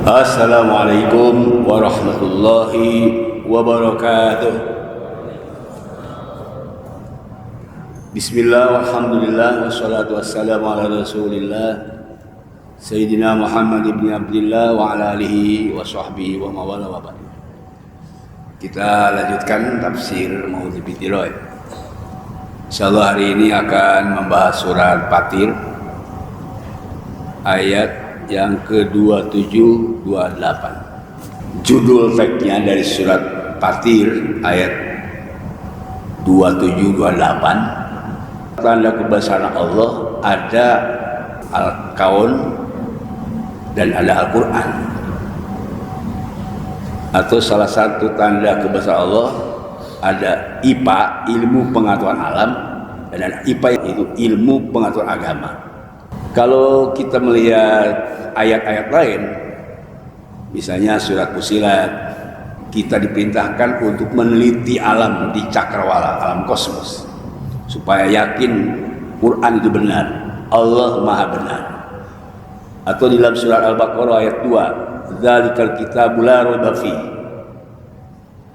Assalamualaikum warahmatullahi wabarakatuh. Bismillah, walhamdulillah, wassalatu wassalamu ala rasulillah Sayyidina Muhammad ibn Abdillah wa ala alihi wa sahbihi wa mawala wa ba'd. Kita lanjutkan tafsir Maudhi Bitiroy. Insyaallah hari ini akan membahas surat Fatir ayat yang ke-27-28. Judul teksnya dari surat Fatir ayat 27-28. Tanda kebesaran Allah ada Al-Kaun dan ada Al-Quran. Atau salah satu tanda kebesaran Allah ada IPA, ilmu pengetahuan alam, dan ada IPA itu ilmu pengetahuan agama. Kalau kita melihat ayat-ayat lain, misalnya surat Fussilat, kita diperintahkan untuk meneliti alam di cakrawala, alam kosmos, supaya yakin Quran itu benar, Allah Maha benar. Atau di dalam surat Al-Baqarah ayat 2, Dzalikal kitabu la raiba fihi.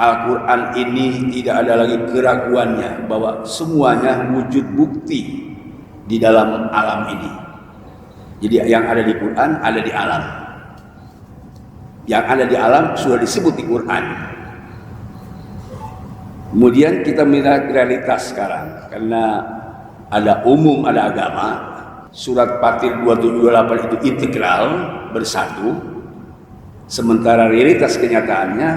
Al-Quran ini tidak ada lagi keraguannya, bahwa semuanya wujud bukti di dalam alam ini. Jadi yang ada di Quran ada di alam. Yang ada di alam sudah disebut di Quran. Kemudian kita melihat realitas sekarang, karena ada umum, ada agama. Surat Fatir 27-28 itu integral, bersatu. Sementara realitas kenyataannya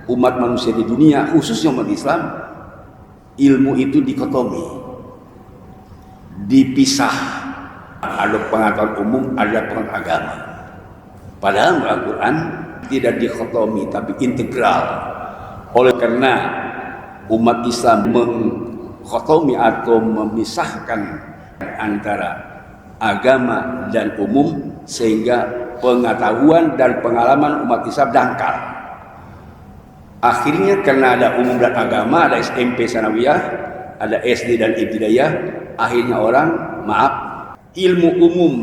umat manusia di dunia, khususnya umat Islam, ilmu itu dikotomi, dipisah. Ada pengetahuan umum, ada pengetahuan agama. Padahal Al-Quran tidak dikotomi, tapi integral. Oleh karena umat Islam mengkotomi atau memisahkan antara agama dan umum, sehingga pengetahuan dan pengalaman umat Islam dangkal. Akhirnya karena ada umum dan agama, ada SMP Sanawiyah, ada SD dan Ibtidaiyah, akhirnya orang, maaf, ilmu umum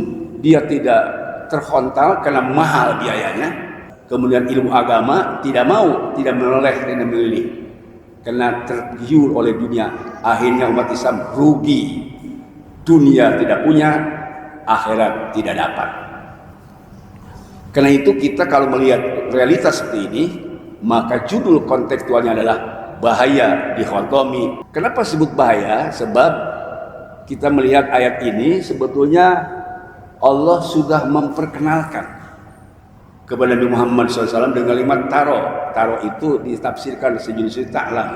dia tidak terkontal karena mahal biayanya. Kemudian ilmu agama tidak mau, tidak menoleh, tidak memilih karena tergiur oleh dunia. Akhirnya umat Islam rugi, dunia tidak punya, akhirat tidak dapat. Karena itu kita kalau melihat realitas seperti ini, maka judul kontekstualnya adalah bahaya dikotomi. Kenapa sebut bahaya? Sebab kita melihat ayat ini, sebetulnya Allah sudah memperkenalkan kepada Nabi Muhammad SAW dengan kalimat taro. Taro itu ditafsirkan sejenis ta'lam.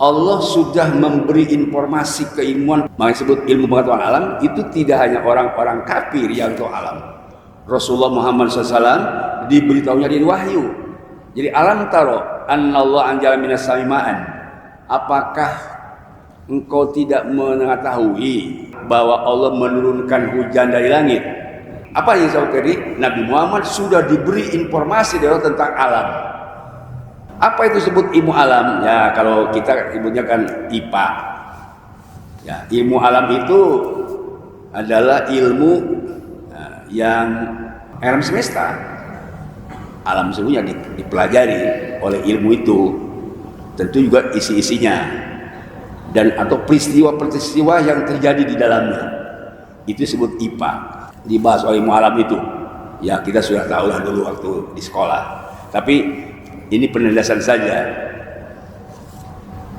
Allah sudah memberi informasi keilmuan, makanya disebut ilmu pengetahuan alam. Itu tidak hanya orang-orang kafir yang tahu alam. Rasulullah Muhammad SAW diberitahunya di wahyu. Jadi alam taro, annallahu anjala minas samima'an. Apakah engkau tidak mengetahui bahwa Allah menurunkan hujan dari langit? Apa yang saya tadi? Nabi Muhammad sudah diberi informasi dari Allah tentang alam. Apa itu sebut ilmu alam? Ya, kalau kita ibunya kan IPA. Ya, ilmu alam itu adalah ilmu yang alam semesta. Alam seluruhnya dipelajari oleh ilmu itu. Tentu juga isi-isinya dan atau peristiwa-peristiwa yang terjadi di dalamnya, itu disebut IPA, dibahas oleh ilmu alam itu. Ya kita sudah tahu lah dulu waktu di sekolah, tapi ini penegasan saja.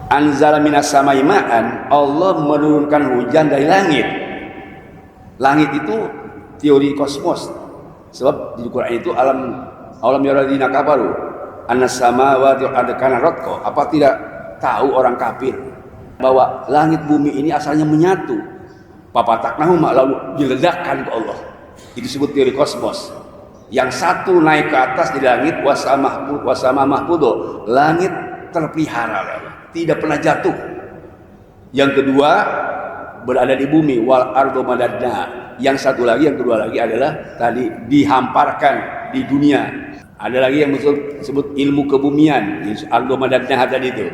Anzala minas samai ma'an, Allah menurunkan hujan dari langit. Langit itu teori kosmos, sebab di Quran itu alam yaradina kafaru anas samawati wal ardi kana ratqa. Apa tidak tahu orang kafir bahwa langit bumi ini asalnya menyatu? Papataknahuma, lalu diledakkan ke Allah. Itu disebut teori kosmos. Yang satu naik ke atas di langit, wasama mahfudo, langit terpelihara oleh Allah, tidak pernah jatuh. Yang kedua berada di bumi, wal ardo madadna. Yang satu lagi, yang kedua lagi adalah tadi dihamparkan di dunia. Ada lagi yang disebut ilmu kebumian, ardo madadna tadi itu.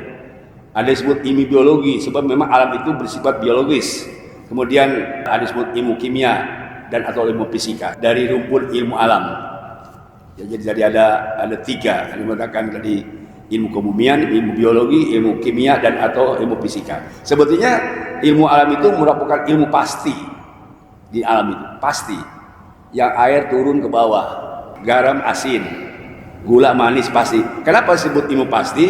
Ada disebut ilmu biologi, sebab memang alam itu bersifat biologis. Kemudian ada disebut ilmu kimia dan atau ilmu fisika dari rumpun ilmu alam. Ya, jadi tadi ada tiga, yang mengatakan tadi ilmu kebumian, ilmu biologi, ilmu kimia, dan atau ilmu fisika. Sebetulnya ilmu alam itu merupakan ilmu pasti di alam itu, pasti. Yang air turun ke bawah, garam asin, gula manis pasti. Kenapa disebut ilmu pasti?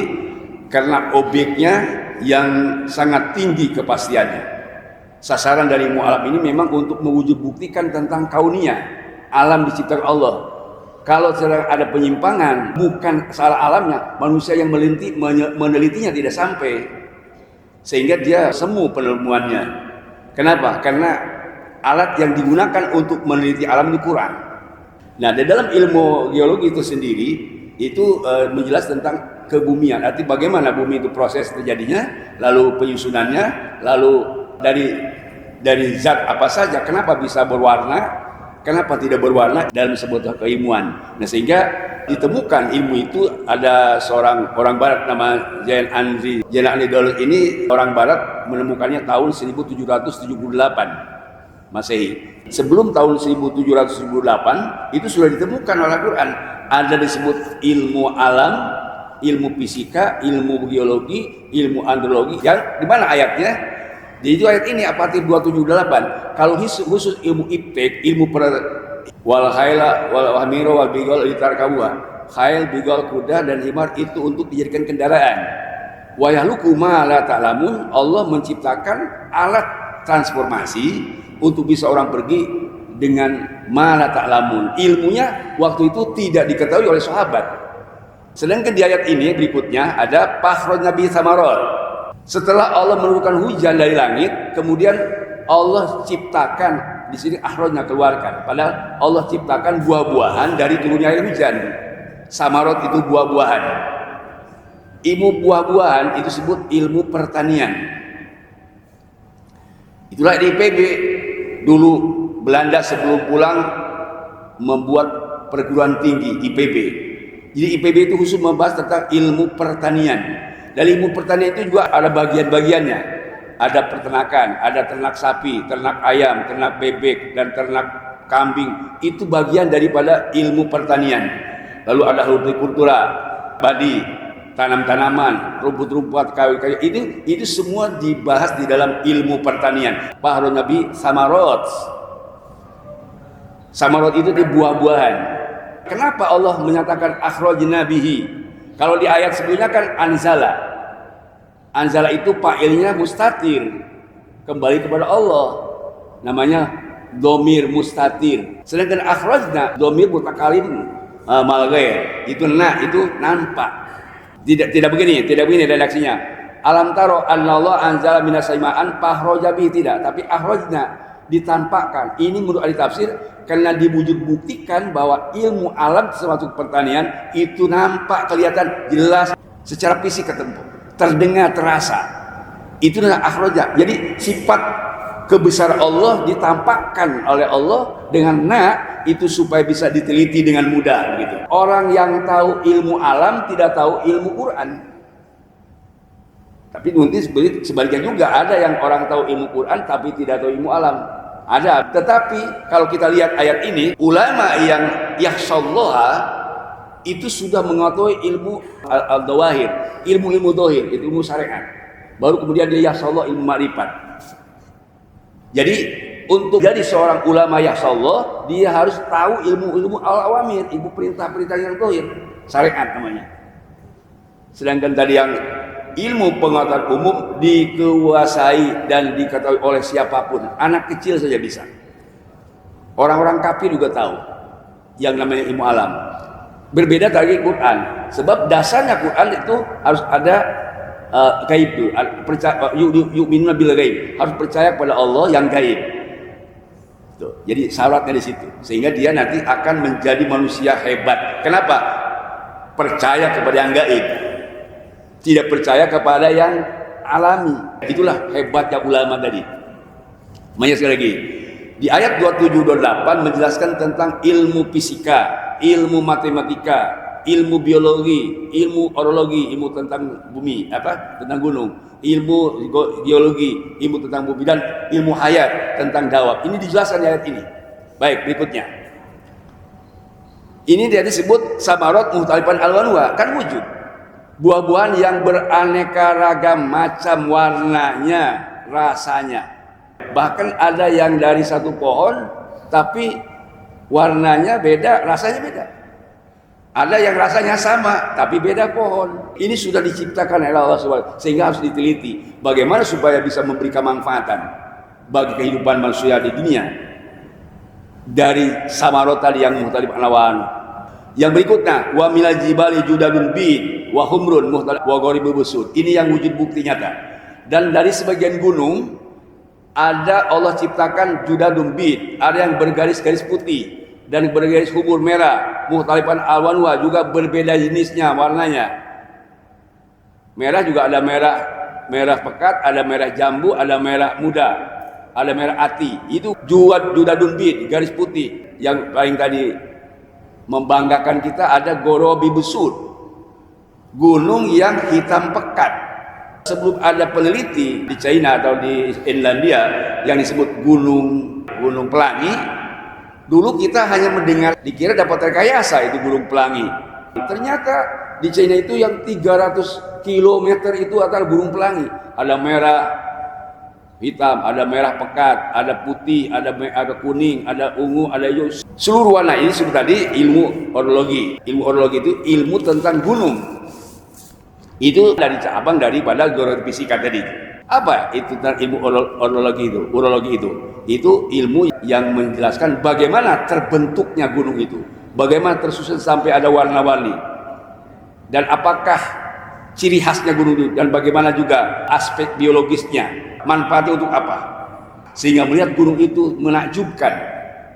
Karena objeknya yang sangat tinggi kepastiannya. Sasaran dari ilmu alam ini memang untuk mewujud buktikan tentang kauniyah, alam diciptakan Allah. Kalau sedang ada penyimpangan, bukan salah alamnya, manusia yang menelitinya tidak sampai, sehingga dia semu penemuannya. Kenapa? Karena alat yang digunakan untuk meneliti alam ini kurang. Nah, di dalam ilmu geologi itu sendiri itu menjelaskan tentang kebumian, arti bagaimana bumi itu proses terjadinya, lalu penyusunannya, lalu dari zat apa saja, kenapa bisa berwarna, kenapa tidak berwarna dalam sebuah keilmuan. Nah, sehingga ditemukan ilmu itu, ada seorang orang barat nama Zain Anzi Dawud, ini orang barat menemukannya tahun 1778 Masehi. Sebelum tahun 1778 itu sudah ditemukan oleh Al-Quran. Ada disebut ilmu alam, ilmu fisika, ilmu geologi, ilmu andrologi. Yang di mana ayatnya? Di itu ayat ini Al-Fatih 278. Kalau khusus ilmu iptek, ilmu wal khaila wal hamira wal bigal litarkabuha. Khail, bigal, kuda dan himar itu untuk dijadikan kendaraan. Wa yahluku ma la ta'lamun. Allah menciptakan alat transformasi untuk bisa orang pergi dengan ma la ta'lamun. Ilmunya waktu itu tidak diketahui oleh sahabat. Sedangkan di ayat ini berikutnya ada pakhraj nabi samarot. Setelah Allah menurunkan hujan dari langit, kemudian Allah ciptakan di sini akhrajnya, keluarkan. Padahal Allah ciptakan buah-buahan dari turunnya air hujan. Samarot itu buah-buahan. Ilmu buah-buahan itu disebut ilmu pertanian. Itulah di IPB dulu Belanda sebelum pulang membuat perguruan tinggi IPB. Jadi IPB itu khusus membahas tentang ilmu pertanian. Dari ilmu pertanian itu juga ada bagian-bagiannya. Ada peternakan, ada ternak sapi, ternak ayam, ternak bebek, dan ternak kambing. Itu bagian daripada ilmu pertanian. Lalu ada hortikultura, padi, tanam-tanaman, rumput-rumput, kayu-kayu. Itu semua dibahas di dalam ilmu pertanian. Pahrun Nabi samarot. Samarot itu di buah-buahan. Kenapa Allah menyatakan akhrajna bihi? Kalau di ayat sebelumnya kan anzala. Anzala itu fa'ilnya mustatir, kembali kepada Allah. Namanya domir mustatir. Sedangkan akhrajna domir mutakalim malghair. Itu itu nampak. Tidak begini redaksinya. Alam taro annallahu anzala minas sama'an fahraja bihi, tidak, tapi akhrajna ditampakkan. Ini menurut ahli tafsir karena diwujud buktikan bahwa ilmu alam termasuk pertanian itu nampak, kelihatan jelas secara fisik ketemu, terdengar, terasa. Itu adalah akhraja. Jadi sifat kebesaran Allah ditampakkan oleh Allah dengan itu supaya bisa diteliti dengan mudah gitu. Orang yang tahu ilmu alam tidak tahu ilmu Quran. Tapi nanti sebaliknya juga ada yang orang tahu ilmu Quran tapi tidak tahu ilmu alam. Ada, tetapi kalau kita lihat ayat ini, ulama yang yakhshallaha itu sudah mengetahui ilmu al-dawahir, ilmu-ilmu dohir, itu ilmu syariat. Baru kemudian dia yakhshallah ilmu ma'rifat. Jadi untuk jadi seorang ulama yakhshallah, dia harus tahu ilmu-ilmu al-awamir, ilmu perintah-perintah yang dohir, syariat namanya. Sedangkan tadi yang ilmu pengetahuan umum dikuasai dan diketahui oleh siapapun, anak kecil saja bisa. Orang-orang kafir juga tahu yang namanya ilmu alam. Berbeda dari Quran, sebab dasarnya Quran itu harus ada gaib dulu, percaya yu'minuna bil gaib, harus percaya kepada Allah yang gaib. Tuh, jadi syaratnya di situ, sehingga dia nanti akan menjadi manusia hebat. Kenapa? Percaya kepada yang gaib, tidak percaya kepada yang alami. Itulah hebatnya ulama tadi. Makanya sekali lagi, di ayat 27-28 menjelaskan tentang ilmu fisika, ilmu matematika, ilmu biologi, ilmu orologi, ilmu tentang bumi, tentang gunung, ilmu geologi, ilmu tentang bumi, dan ilmu hayat tentang dawab. Ini dijelaskan di ayat ini. Baik, berikutnya. Ini dia disebut samarot mukhtalifan alwanuha, kan wujud. Buah-buahan yang beraneka ragam macam warnanya, rasanya. Bahkan ada yang dari satu pohon tapi warnanya beda, rasanya beda. Ada yang rasanya sama tapi beda pohon. Ini sudah diciptakan oleh Allah SWT, sehingga harus diteliti bagaimana supaya bisa memberi kemanfaatan bagi kehidupan manusia di dunia. Dari samarot tadi yang mukhtalif alwan. Yang berikutnya, wa minal jibali judadun bid wa humrun mukhtalif wa gharibun busud. Ini yang wujud bukti nyata. Dan dari sebagian gunung ada Allah ciptakan judadun bid, ada yang bergaris-garis putih dan bergaris humur merah, mukhtalifan alwanuha, juga berbeda jenisnya warnanya. Merah juga ada merah pekat, ada merah jambu, ada merah muda, ada merah ati. Itu judadun bid, garis putih. Yang paling tadi membanggakan kita ada Gorobi Busud, gunung yang hitam pekat. Sebelum ada peneliti di China atau di Inlandia yang disebut gunung pelangi, dulu kita hanya mendengar, dikira dapat rekayasa itu gunung pelangi. Ternyata di China itu yang 300 km itu adalah gunung pelangi. Ada merah hitam, ada merah pekat, ada putih, ada kuning, ada ungu, ada hijau. Seluruh warna ini seperti tadi ilmu orologi. Ilmu orologi itu ilmu tentang gunung. Itu dari cabang daripada geofisika tadi. Apa itu tentang ilmu orologi itu? Urologi itu ilmu yang menjelaskan bagaimana terbentuknya gunung itu, bagaimana tersusun sampai ada warna-warni, dan apakah ciri khasnya gunung itu, dan bagaimana juga aspek biologisnya. Manfaatnya untuk apa? Sehingga melihat gunung itu menakjubkan,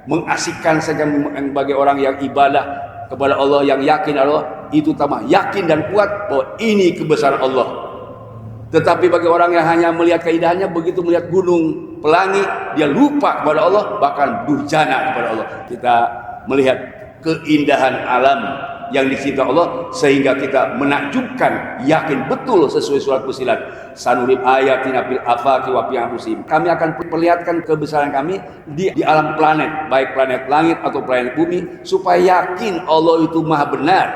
mengasihkan saja bagi orang yang ibadah kepada Allah, yang yakin Allah, itu tambah yakin dan kuat bahwa ini kebesaran Allah. Tetapi bagi orang yang hanya melihat keindahannya, begitu melihat gunung pelangi, dia lupa kepada Allah, bahkan durjana kepada Allah. Kita melihat keindahan alam yang dicipta Allah sehingga kita menakjubkan, yakin betul sesuai surat Fussilat, sanurib ayatina fil afaqi wa fi anfusihim. Kami akan perlihatkan kebesaran kami di alam planet, baik planet langit atau planet bumi, supaya yakin Allah itu maha benar,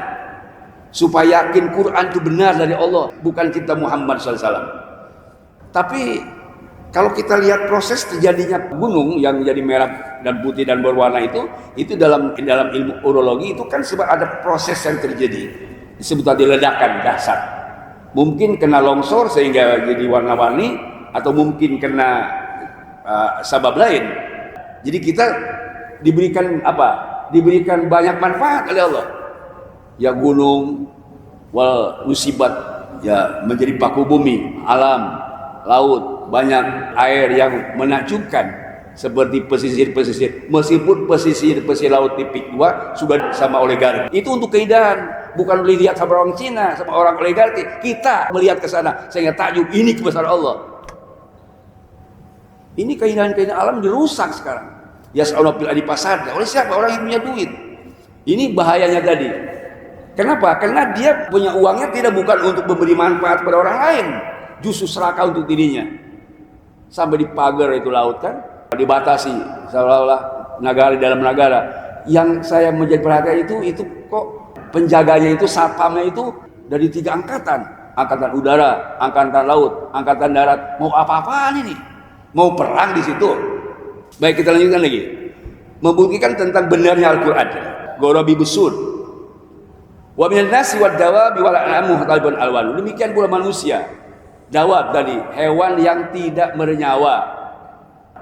supaya yakin Quran itu benar dari Allah, bukan cipta Muhammad SAW. Tapi kalau kita lihat proses terjadinya gunung yang menjadi merah dan putih dan berwarna itu dalam ilmu urologi itu kan sebab ada proses yang terjadi, disebut tadi ledakan dahsyat. Mungkin kena longsor sehingga jadi warna-warni, atau mungkin kena sebab lain. Jadi kita diberikan apa? Diberikan banyak manfaat oleh Allah. Ya gunung wal musibat, ya menjadi paku bumi, alam, laut, banyak air yang menakjubkan seperti pesisir-pesisir. Meskipun pesisir laut tipik 2 sudah sama oligarki. Itu untuk keindahan, bukan dilihat sama orang Cina, sama orang oligarki. Kita melihat ke sana sehingga takjub, ini kebesaran Allah. Ini keindahan-keindahan alam dirusak sekarang. Yas'aluna fil ardi fasada. Oleh siapa? Orang yang punya duit. Ini bahayanya tadi. Kenapa? Karena dia punya uangnya bukan untuk memberi manfaat kepada orang lain, justru serakah untuk dirinya. Sampai di pagar itu laut kan, dibatasi seolah-olah negara dalam negara. Yang saya menjadi perhatian itu kok penjaganya itu, satpamnya itu dari 3 angkatan. Angkatan udara, angkatan laut, angkatan darat. Mau apa-apaan ini? Mau perang di situ? Baik, kita lanjutkan lagi. Membuktikan tentang benarnya Al-Quran. Gorobi Busud. Wa minan nasi wad dawabi wal an'ami mukhtalifun alwanu. Demikian pula manusia. Dawab tadi, hewan yang tidak bernyawa.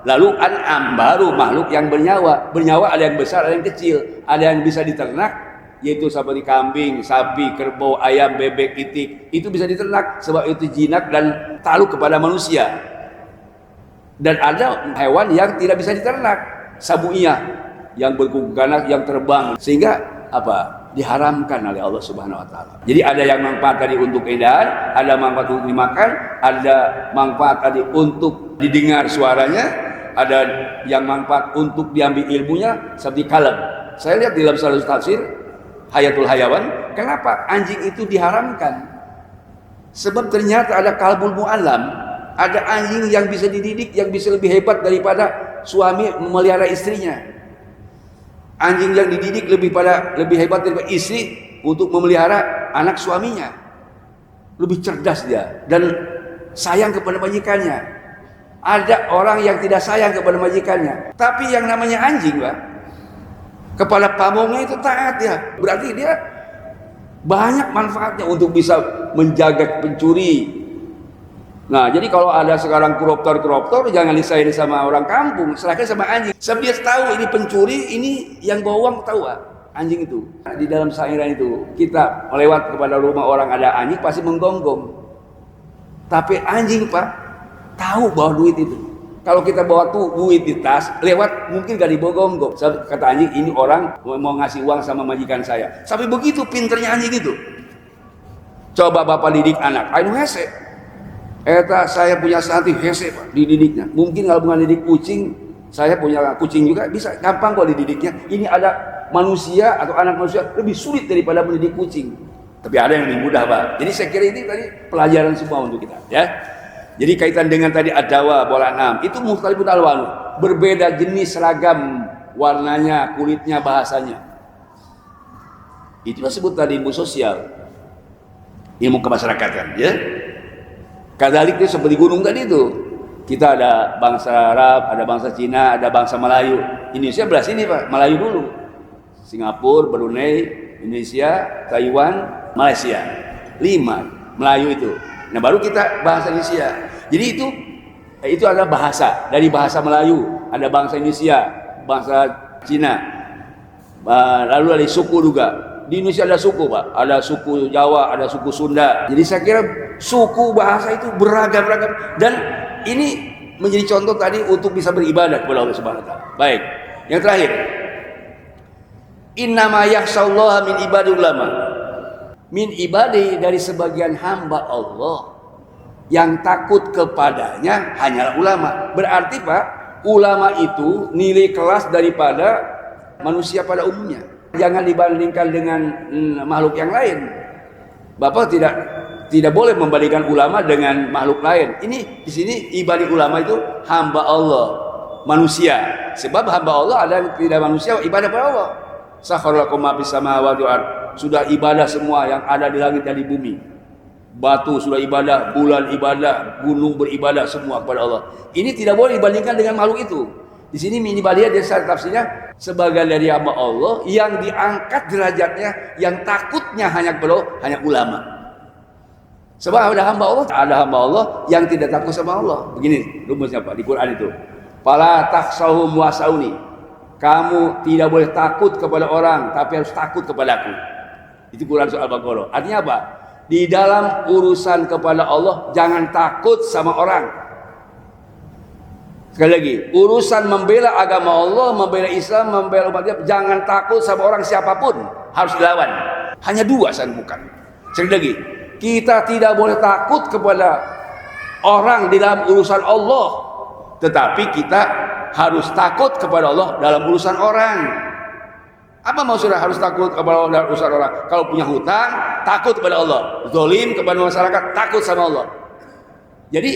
Lalu an'am, baru makhluk yang bernyawa. Bernyawa ada yang besar, ada yang kecil. Ada yang bisa diternak, yaitu seperti kambing, sapi, kerbau, ayam, bebek, itik. Itu bisa diternak sebab itu jinak dan takluk kepada manusia. Dan ada hewan yang tidak bisa diternak, sabuiyah, yang berkuku ganas, yang terbang, sehingga apa? Diharamkan oleh Allah Subhanahu wa taala. Jadi ada yang manfaat tadi untuk keindahan, ada manfaat untuk dimakan, ada manfaat tadi untuk didengar suaranya, ada yang manfaat untuk diambil ilmunya, seperti kalb. Saya lihat di dalam salah satu tafsir Hayatul Hayawan, kenapa anjing itu diharamkan? Sebab ternyata ada kalbul mu'allam, ada anjing yang bisa dididik, yang bisa lebih hebat daripada suami memelihara istrinya. Anjing yang dididik lebih hebat daripada istri untuk memelihara anak suaminya. Lebih cerdas dia dan sayang kepada majikannya. Ada orang yang tidak sayang kepada majikannya, tapi yang namanya anjing, Pak, kepala pamongnya itu taat ya. Berarti dia banyak manfaatnya untuk bisa menjaga pencuri. Nah, jadi kalau ada sekarang koruptor jangan disayang sama orang kampung, serahkan sama anjing. Sebab dia tahu ini pencuri, ini yang bawang, tahu Pak, anjing itu. Di dalam sairan itu, kita melewat kepada rumah orang ada anjing pasti menggonggong. Tapi anjing, Pak, tahu bahwa duit itu. Kalau kita bawa tuh duit di tas, lewat mungkin gak dibogonggong. Kata anjing, ini orang mau ngasih uang sama majikan saya. Sampai begitu pinternya anjing itu. Coba bapak didik anak, ayo hese. Saya punya santri hese, Pak, dididiknya. Mungkin kalau bukan didik kucing, saya punya kucing juga bisa gampang kok dididiknya. Ini ada manusia atau anak manusia lebih sulit daripada mendidik kucing. Tapi ada yang lebih mudah, Pak. Jadi saya kira ini tadi pelajaran semua untuk kita, ya. Jadi kaitan dengan tadi adawa bola 6 itu mukhtalifun alwanu, berbeda jenis, seragam warnanya, kulitnya, bahasanya. Itu disebut tadi ilmu sosial, ilmu kemasyarakatan, ya. Kadalik itu seperti gunung tadi itu. Kita ada bangsa Arab, ada bangsa Cina, ada bangsa Melayu. Indonesia belah sini, Pak, Melayu dulu. Singapura, Brunei, Indonesia, Taiwan, Malaysia. 5 Melayu itu. Nah, baru kita bahasa Indonesia. Jadi itu adalah bahasa. Dari bahasa Melayu, ada bangsa Indonesia, bangsa Cina. Lalu ada suku juga. Di Indonesia ada suku, Pak. Ada suku Jawa, ada suku Sunda. Jadi saya kira suku bahasa itu beragam-ragam, dan ini menjadi contoh tadi untuk bisa beribadah kepada Allah Subhanahu wa taala. Baik. Yang terakhir. Innama yakhsyallaha min ibadil ulama. Min ibadi, dari sebagian hamba Allah yang takut kepadanya hanyalah ulama. Berarti, Pak, ulama itu nilai kelas daripada manusia pada umumnya. Jangan dibandingkan dengan makhluk yang lain. Bapak tidak boleh membandingkan ulama dengan makhluk lain. Ini di sini ibadah ulama itu hamba Allah, manusia. Sebab hamba Allah ada yang tidak manusia, ibadah pada Allah. Sakhkharakum ma fis samawati wal ardh. Sudah ibadah semua yang ada di langit dan di bumi. Batu sudah ibadah, bulan ibadah, gunung beribadah, semua kepada Allah. Ini tidak boleh dibandingkan dengan makhluk itu. Di sini minimalnya dia tafsirnya sebagai dari hamba Allah yang diangkat derajatnya, yang takutnya hanya kepada Allah, hanya ulama. Sebab ada hamba Allah yang tidak takut sama Allah. Begini rumusnya, Pak, di Quran itu. Fala takhshawhum wasauni. Kamu tidak boleh takut kepada orang, tapi harus takut kepada aku. Itu Quran surah Al-Baqarah. Artinya apa? Di dalam urusan kepada Allah jangan takut sama orang. Sekali lagi, urusan membela agama Allah, membela Islam, membela umat Islam, jangan takut sama orang siapapun, harus dilawan. Hanya dua saya bukan. Sekali lagi, kita tidak boleh takut kepada orang di dalam urusan Allah, tetapi kita harus takut kepada Allah dalam urusan orang. Apa maksudnya harus takut kepada Allah dalam urusan orang? Kalau punya hutang, takut kepada Allah. Zalim kepada masyarakat, takut sama Allah. Jadi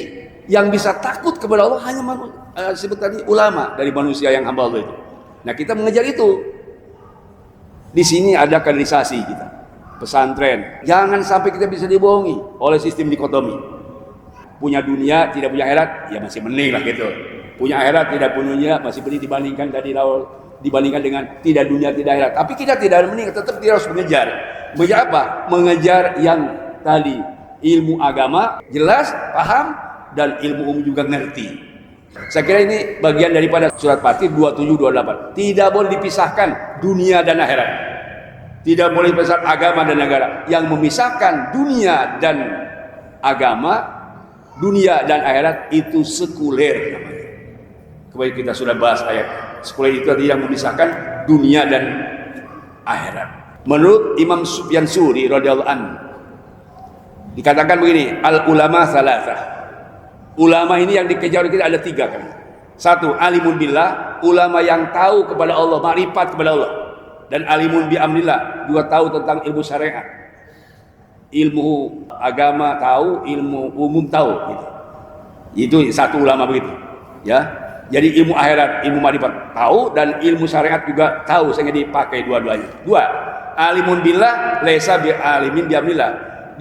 yang bisa takut kepada Allah hanya disebut tadi ulama dari manusia yang hamba Allah itu. Nah, kita mengejar itu. Di sini ada kaderisasi kita, pesantren. Jangan sampai kita bisa dibohongi oleh sistem dikotomi. Punya dunia tidak punya akhirat, ya masih mending lah gitu. Punya akhirat tidak punya dunia, masih mending dibandingkan dengan tidak dunia tidak akhirat. Tapi kita tidak mending, tetap kita harus mengejar. Mengejar apa? Mengejar yang tadi ilmu agama jelas, paham, dan ilmu umum juga ngerti. Saya kira ini bagian daripada surat Fatir 27-28. Tidak boleh dipisahkan dunia dan akhirat. Tidak boleh dipisahkan agama dan negara. Yang memisahkan dunia dan agama, dunia dan akhirat itu sekuler namanya. Kemarin kita sudah bahas ayat. Sekuler itu yang memisahkan dunia dan akhirat. Menurut Imam Sufyan Tsuri radhiyallahu anhu, dikatakan begini, al ulama salasah. Ulama ini yang dikejar kita ada 3 kan. 1, alimun billah, ulama yang tahu kepada Allah, makrifat kepada Allah. Dan alimun bi amrillah, juga tahu tentang ilmu syariat. Ilmu agama tahu, ilmu umum tahu gitu. Itu 1 ulama begitu. Ya. Jadi ilmu akhirat, ilmu ma'rifat tahu, dan ilmu syariat juga tahu, sehingga dipakai dua-duanya. Dua, alimun billah laisa bi alimin bi amrillah.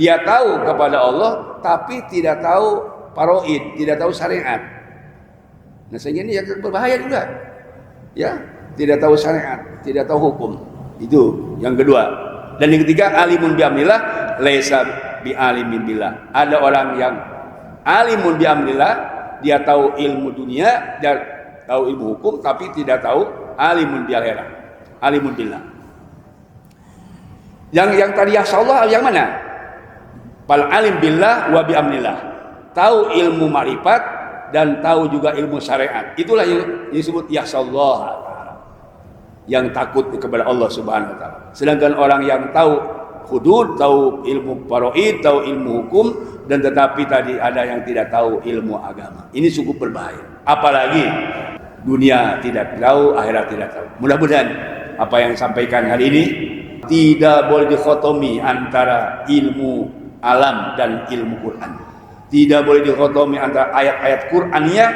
Dia tahu kepada Allah tapi tidak tahu faraid, tidak tahu syariat. Nah, sehingga ini yang berbahaya juga. Ya, tidak tahu syariat, tidak tahu hukum. Itu yang kedua. Dan yang ketiga, alimun bi amrillah laisa bi alimin billah. Ada orang yang alimun bi amrillah, dia tahu ilmu dunia, dia tahu ilmu hukum, tapi tidak tahu alimun bil akhirah, alimun billah. Yang tadi Allah yang mana? Bal alim billah wa bi amrillah. Tahu ilmu ma'rifat dan tahu juga ilmu syariat. Itulah yang disebut yahsallah, yang takut kepada Allah Subhanahu wa taala. Sedangkan orang yang tahu hudud, tahu ilmu faraid, tahu ilmu hukum, dan tetapi tadi ada yang tidak tahu ilmu agama. Ini cukup berbahaya. Apalagi dunia tidak tahu, akhirat tidak tahu. Mudah-mudahan apa yang disampaikan hari ini tidak boleh dikhotomi antara ilmu alam dan ilmu Quran. Tidak boleh dikhotomi antara ayat-ayat Qur'aniyah,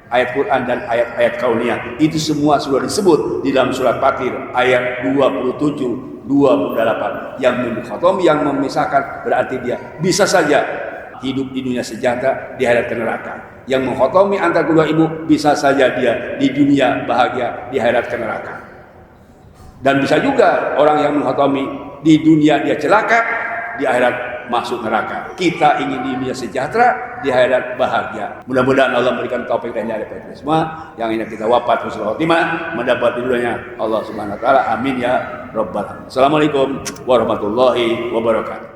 ayat Quran dan ayat-ayat kauniyah. Itu semua sudah disebut di dalam surat Fatir ayat 27 28. Yang mengkhotomi, yang memisahkan, berarti dia bisa saja hidup di dunia sejahtera, di akhirat ke neraka. Yang mengkhotomi antara kedua ibu, bisa saja dia di dunia bahagia, di akhirat ke neraka. Dan bisa juga orang yang mengkhotomi di dunia dia celaka, di akhirat masuk neraka. Kita ingin di dunia sejahtera, di akhirat bahagia. Mudah-mudahan Allah memberikan taufik dan hidayah kepada kita semua. Yang ini kita wafat husnul khotimah, mendapat ridhonya Allah Subhanahu wa taala. Amin ya rabbal alamin. Assalamualaikum warahmatullahi wabarakatuh.